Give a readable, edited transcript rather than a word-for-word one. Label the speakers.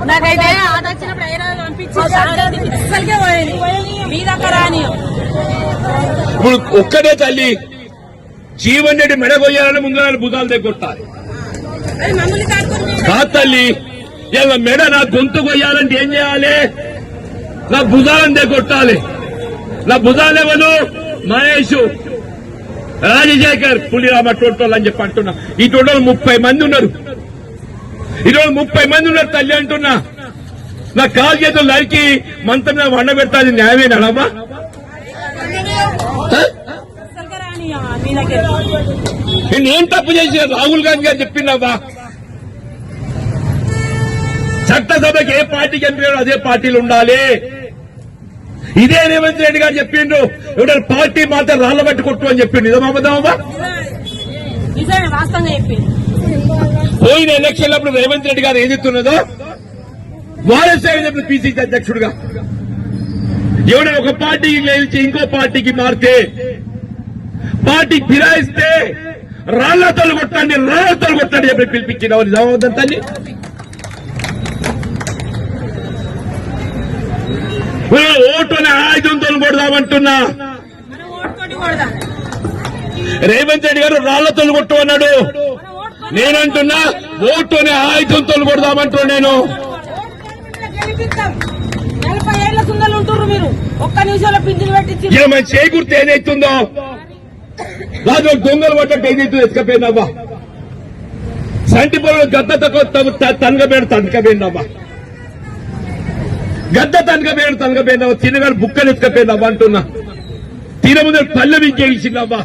Speaker 1: నాకైతే ఆట వచ్చినప్పుడు హైదరాబాద్ పంపించి మీ దగ్గర రాని
Speaker 2: ఇప్పుడు ఒక్కడే తల్లి జీవన్ రెడ్డి మెడగొయ్యాలని ముందు భుజాలు దగ్గొట్టాలి కాదు తల్లి ఇలా మెడ నా గొంతు కొయ్యాలంటే ఏం చేయాలి? నా భుజాలను దగ్గొట్టాలి. నా భుజాలు ఎవరు? మహేష్, రాజశేఖర్, పులిరామ టోటోలు అని చెప్పి అంటున్నా. ఈ టోటోలు 30 మంది ఉన్నారు. ఈరోజు 30 మంది ఉన్నారు తల్లి అంటున్నా. నా కాలు చేతులు నరికి మంత్రం మీద వండ పెడతాది న్యాయమేనాడమ్మా? నేనేం తప్పు చేసిన రాహుల్ గాంధీ గారు చెప్పిండమ్మా? చట్టసభకి ఏ పార్టీకి ఎంపీ అదే పార్టీలు ఉండాలి. ఇదే రేవంత్ రెడ్డి గారు చెప్పిండ్రు. ఎవరైనా పార్టీ మాత్రం రాళ్ల బట్టి కొట్టు అని చెప్పిండు. నిజమమ్మా? పోయిన ఎలక్షన్ అప్పుడు రేవంత్ రెడ్డి గారు ఏది ఇస్తున్నదో వారసేపు పిసిసి అధ్యక్షుడుగా ఎవడో ఒక పార్టీకి గెలిచి ఇంకో పార్టీకి మారితే, పార్టీకి ఫిరాయిస్తే రాళ్లతో కొట్టండి చెప్పి పిలిపించిన నిజమవుతుందని తల్లి. ఓటుని ఆయుధంతో కొడదామంటున్నా. రేవంత్ రెడ్డి గారు రాళ్లతో కొట్టు అన్నాడు. నేనంటున్నా ఓటుని ఆయుధంతో కొడదామంటున్నా. నేను మన చేకూర్తి ఏదైతుందో రాజు దొంగలు పడ్డట్టు ఏదైతుందో ఎత్తుకపోయిందమ్మా. సంటి పొలం గద్ద తనకపోయిందమ్మా. గద్ద తనకపోయిందమ్మా. తినగారు బుక్కలు ఎత్తుకపోయిందమ్మా అంటున్నా. తిన ముందు పల్లె ఇంకేసిందమ్మా.